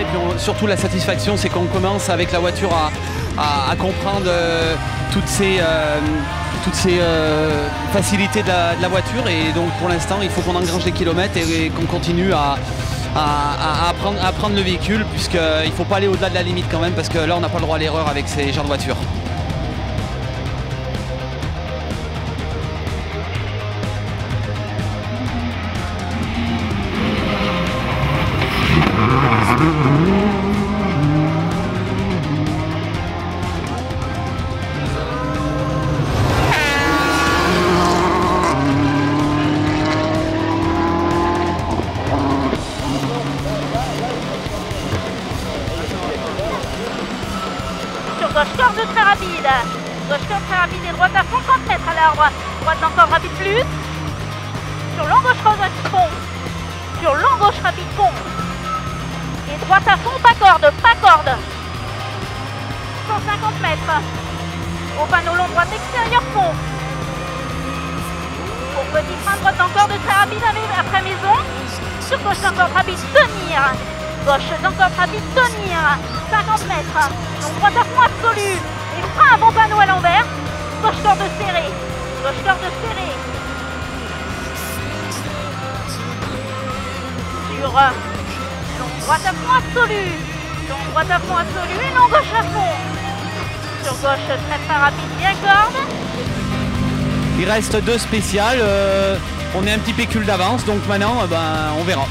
et puis surtout la satisfaction, c'est qu'on commence avec la voiture à comprendre toutes ces facilités de la voiture, et donc pour l'instant il faut qu'on engrange des kilomètres et qu'on continue à prendre le véhicule, puisqu'il ne faut pas aller au-delà de la limite quand même, parce que là on n'a pas le droit à l'erreur avec ces genres de voitures. Gauche corde très rapide. Gauche corde très rapide et droite à fond, 30 mètres à l'arbre. Droite encore rapide plus. Sur long gauche pont. Sur long gauche rapide pont. Et droite à fond, pas corde, pas corde. 150 mètres. Au panneau long droite extérieur pont. Pour petit frein droite encore de très rapide après maison. Sur gauche encore rapide, tenir. Gauche encore rapide, tenir. 50 mètres. Donc droite à fond absolu. Et frein avant panneau à l'envers. Gauche corde serrée. Gauche corde serrée. Sur long droite à fond absolu. Long droite à fond absolu et long gauche à fond. Sur gauche très rapide, bien corde. Il reste 2 spéciales. On est un petit pécule d'avance, donc maintenant on verra.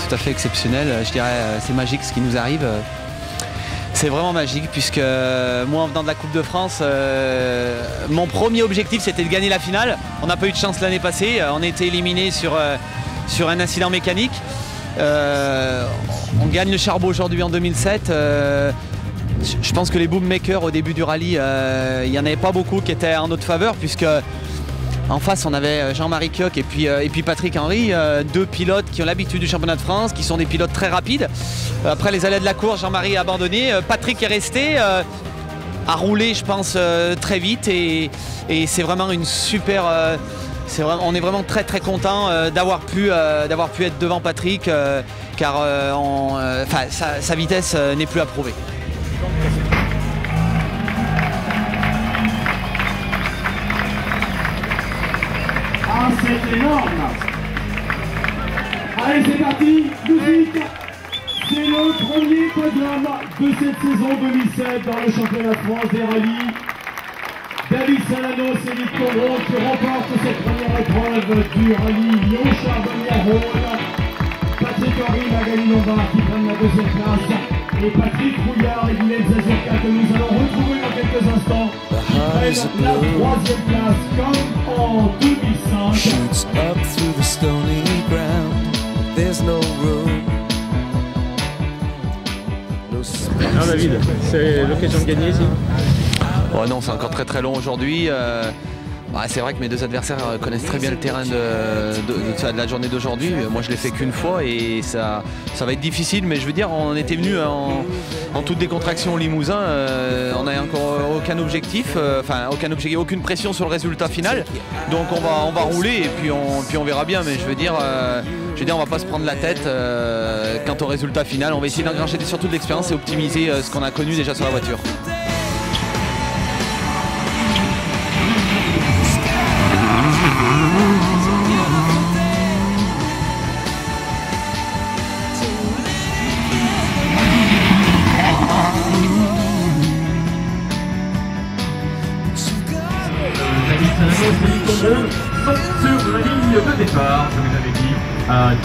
Tout à fait exceptionnel, je dirais, c'est magique ce qui nous arrive. C'est vraiment magique, puisque moi en venant de la Coupe de France, mon premier objectif c'était de gagner la finale. On n'a pas eu de chance l'année passée, on a été éliminé sur un incident mécanique. On gagne le Charbot aujourd'hui en 2007. Je pense que les boommakers au début du rallye, il n'y en avait pas beaucoup qui étaient en notre faveur, puisque en face, on avait Jean-Marie Kioch et puis Patrick Henry, 2 pilotes qui ont l'habitude du championnat de France, qui sont des pilotes très rapides. Après les allées de la course, Jean-Marie a abandonné. Patrick est resté, a roulé, je pense, très vite. Et c'est vraiment une super... on est vraiment très très content d'avoir pu être devant Patrick, car sa vitesse n'est plus à prouver. Ah, c'est énorme! Allez, c'est parti, musique! C'est le premier podium de cette saison 2007 dans le championnat de France des rallyes. David Salanos et Nick Condron qui remportent cette première épreuve du rallye Lyon-Charbonnières-Rhône. Patrick Henry, Magali Lombard qui prennent la 2e place. Et Patrick Rouillard et Guilhem Zazurka que nous allons retrouver dans quelques instants. Prennent la 3e place comme en 2005. Shoots up through the stony ground. There's no room. Non David, c'est l'occasion de gagner ici? Oh non, c'est encore très très long aujourd'hui. C'est vrai que mes 2 adversaires connaissent très bien le terrain de la journée d'aujourd'hui. Moi je l'ai fait qu'une fois et ça va être difficile, mais je veux dire, on était venu en toute décontraction au Limousin. On n'a encore aucun objectif, aucune pression sur le résultat final. Donc on va rouler et puis on verra bien, mais je veux dire on va pas se prendre la tête quant au résultat final. On va essayer d'engranger surtout de l'expérience et optimiser ce qu'on a connu déjà sur la voiture. Sont sur la ligne de départ, je vous avais dit, à 10.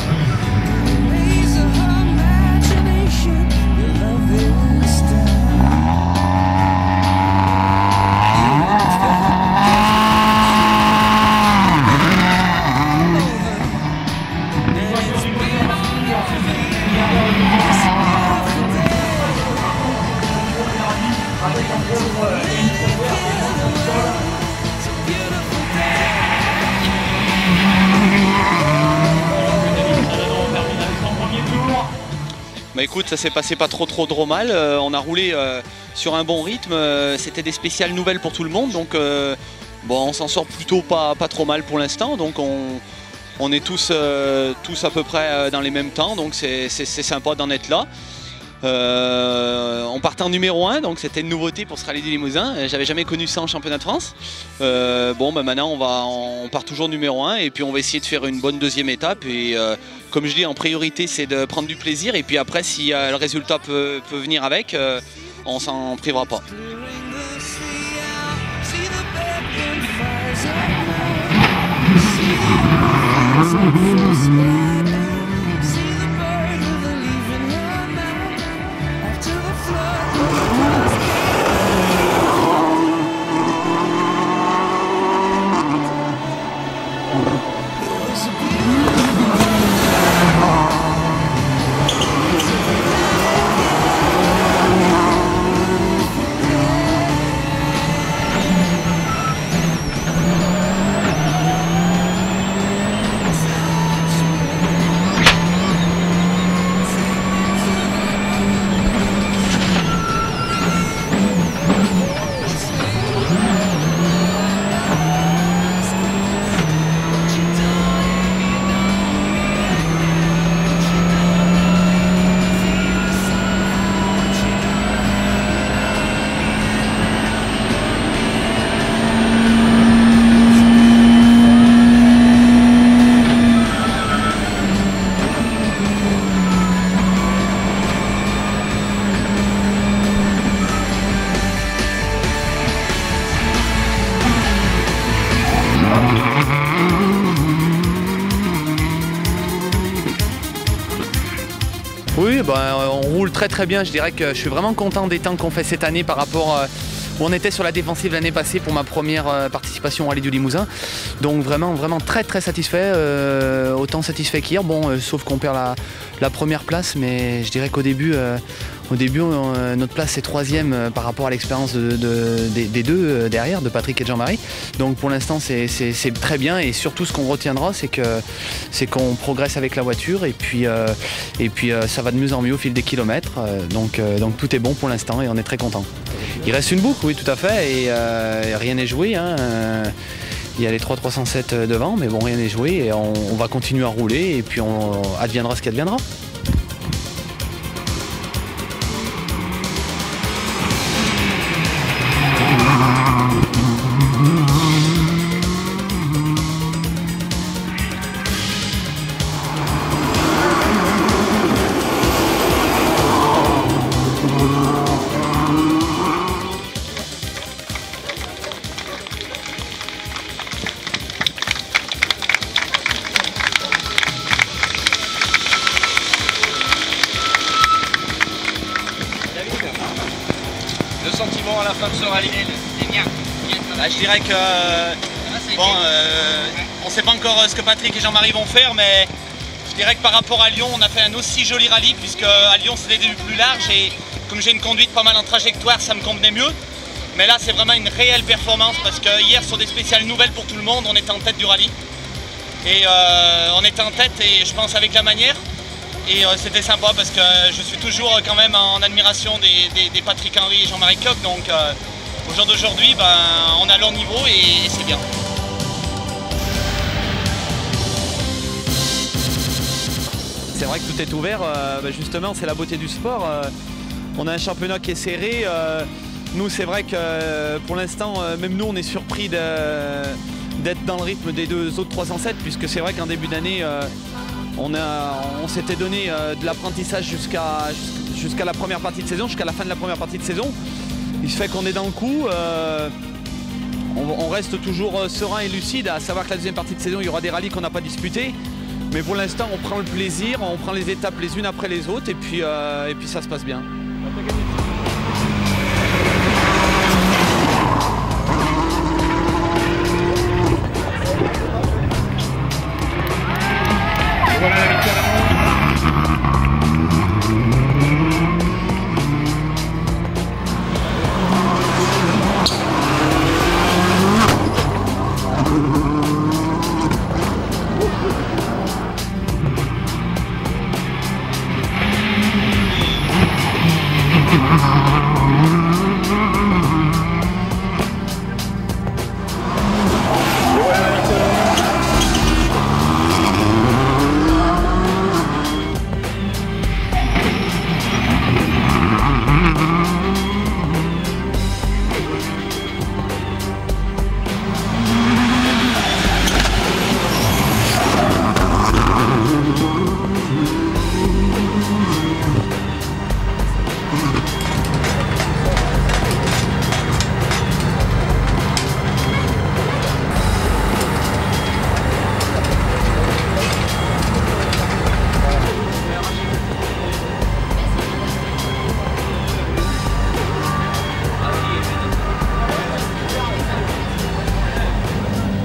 Bah écoute, ça s'est passé pas trop mal. On a roulé sur un bon rythme. C'était des spéciales nouvelles pour tout le monde. Donc bon, on s'en sort plutôt pas trop mal pour l'instant. Donc on est tous à peu près dans les mêmes temps. Donc c'est sympa d'en être là. On partait en numéro 1, donc c'était une nouveauté pour ce rallye du Limousin. J'avais jamais connu ça en championnat de France. Bon, bah maintenant on part toujours numéro 1 et puis on va essayer de faire une bonne deuxième étape. Et comme je dis, en priorité c'est de prendre du plaisir. Et puis après, si le résultat peut venir avec, on s'en privera pas. Oui, ben, on roule très bien. Je dirais que je suis vraiment content des temps qu'on fait cette année par rapport où on était sur la défensive l'année passée pour ma première participation au Rallye du Limousin. Donc vraiment très satisfait, autant satisfait qu'hier. Bon, sauf qu'on perd la première place, mais je dirais qu'au début, notre place est 3e par rapport à l'expérience des deux derrière, de Patrick et de Jean-Marie. Donc pour l'instant c'est très bien, et surtout ce qu'on retiendra c'est qu'on progresse avec la voiture, et puis ça va de mieux en mieux au fil des kilomètres. Donc tout est bon pour l'instant et on est très content. Il reste une boucle, oui tout à fait, et rien n'est joué. Hein. Il y a les 307 devant, mais bon, rien n'est joué, et on va continuer à rouler, et puis on adviendra ce qui adviendra. Le sentiment à la fin de ce rallye? Je dirais que on ne sait pas encore ce que Patrick et Jean-Marie vont faire, mais je dirais que par rapport à Lyon, on a fait un aussi joli rallye, puisque à Lyon c'était des débuts plus larges, et comme j'ai une conduite pas mal en trajectoire, ça me convenait mieux. Mais là c'est vraiment une réelle performance, parce que hier sur des spéciales nouvelles pour tout le monde, on était en tête du rallye. Et on était en tête, et je pense avec la manière. Et c'était sympa, parce que je suis toujours quand même en admiration des Patrick Henry et Jean-Marie Coq. Donc au jour d'aujourd'hui, on a leur niveau et c'est bien. C'est vrai que tout est ouvert, justement c'est la beauté du sport. On a un championnat qui est serré. Nous c'est vrai que pour l'instant, même nous on est surpris d'être dans le rythme des deux autres 307, puisque c'est vrai qu'en début d'année, on s'était donné de l'apprentissage jusqu'à la première partie de saison, jusqu'à la fin de la première partie de saison. Il se fait qu'on est dans le coup, on reste toujours serein et lucide, à savoir que la deuxième partie de saison, il y aura des rallyes qu'on n'a pas disputés. Mais pour l'instant, on prend le plaisir, on prend les étapes les unes après les autres, et puis ça se passe bien. Voilà la victoire.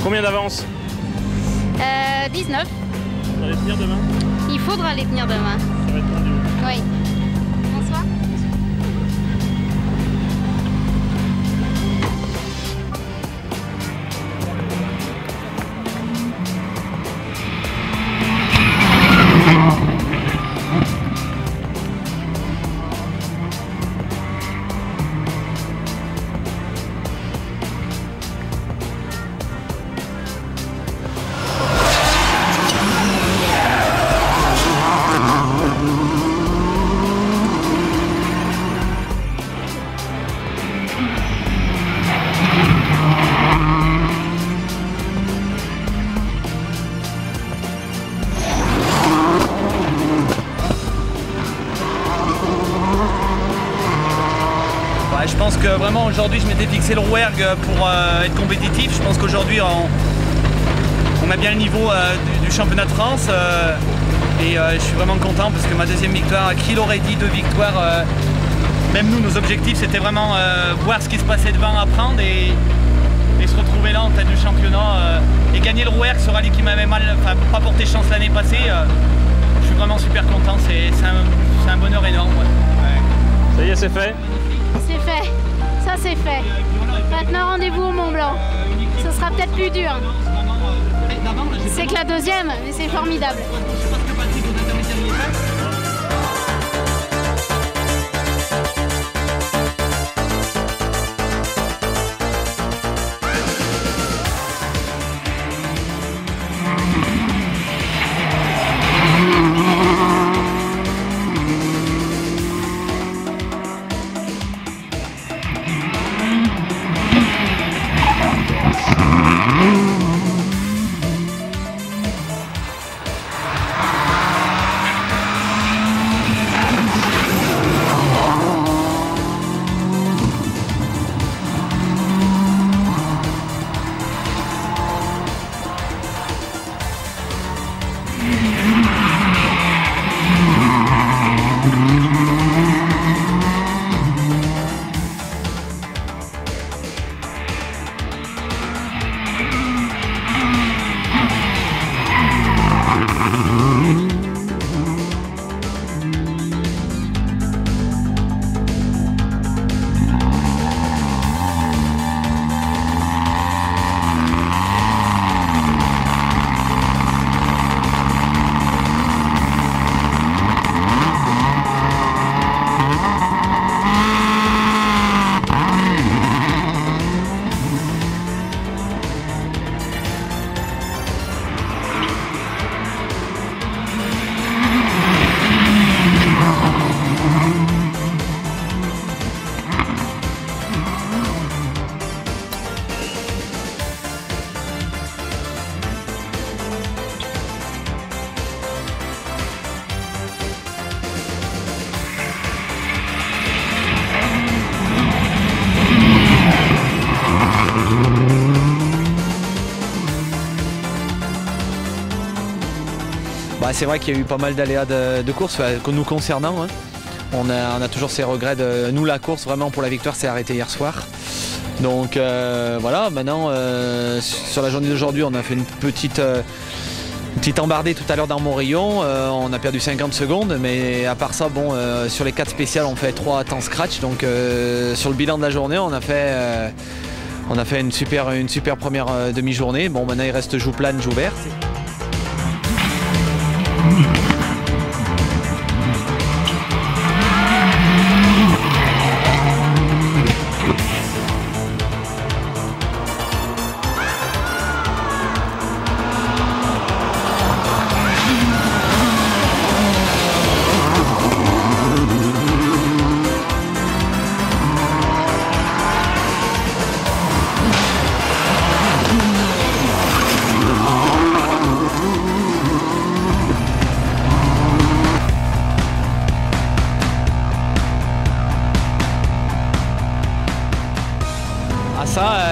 Combien d'avance? 19. Vous allez tenir demain? Il faudra les tenir demain. Ça va être tendu. Oui. Bonsoir. Je pense que vraiment aujourd'hui je m'étais fixé le rouergue pour être compétitif. Je pense qu'aujourd'hui on a bien le niveau du championnat de France et je suis vraiment content parce que ma deuxième victoire, qui l'aurait dit, 2 victoires, même nous nos objectifs c'était vraiment voir ce qui se passait devant, apprendre et se retrouver là en tête du championnat et gagner le rouergue, ce rallye qui m'avait pas porté chance l'année passée. Je suis vraiment super content, c'est un bonheur énorme. Ouais. Ça y est, c'est fait? C'est fait, ça c'est fait. Maintenant rendez-vous au Mont Blanc. Ce sera peut-être plus dur. C'est que la deuxième, mais c'est formidable. C'est vrai qu'il y a eu pas mal d'aléas de course, nous concernant. Hein. On a toujours ces regrets de nous, la course vraiment pour la victoire s'est arrêtée hier soir. Donc voilà, maintenant sur la journée d'aujourd'hui on a fait une petite embardée tout à l'heure dans Morillon, on a perdu 50 secondes, mais à part ça, bon, sur les 4 spéciales on fait 3 temps scratch, donc sur le bilan de la journée on a fait une super première demi-journée. Bon, maintenant il reste Jouplane, Joubert.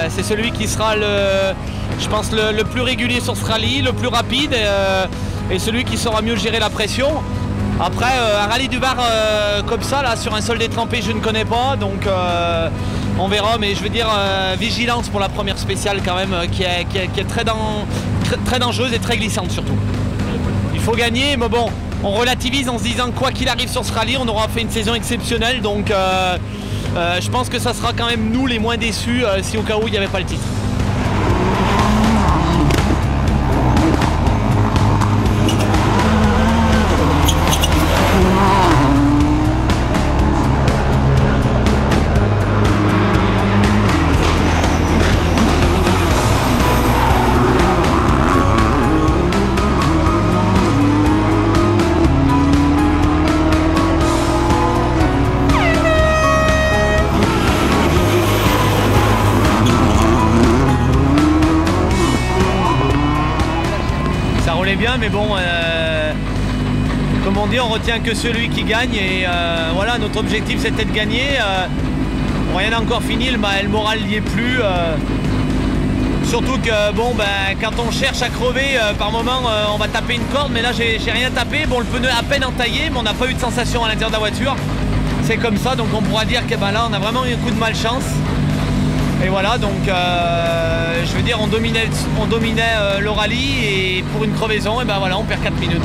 C'est celui qui sera je pense le plus régulier sur ce rallye, le plus rapide et celui qui saura mieux gérer la pression. Après un rallye du Var comme ça là sur un sol détrempé je ne connais pas, donc On verra, mais je veux dire vigilance pour la première spéciale quand même, qui est très dangereuse et très glissante surtout. Il faut gagner, mais bon, on relativise en se disant quoi qu'il arrive sur ce rallye, on aura fait une saison exceptionnelle, donc je pense que ça sera quand même nous les moins déçus si au cas où il n'y avait pas le titre. Bien, mais bon, comme on dit, on retient que celui qui gagne et voilà, notre objectif c'était de gagner. Rien n'a encore fini, le moral n'y est plus. Surtout que bon, quand on cherche à crever, par moment on va taper une corde, mais là j'ai rien tapé. Bon, le pneu à peine entaillé, mais on n'a pas eu de sensation à l'intérieur de la voiture. C'est comme ça, donc on pourra dire que là on a vraiment eu un coup de malchance. Et voilà, donc je veux dire, on dominait le rallye et pour une crevaison, et ben voilà, on perd 4 minutes.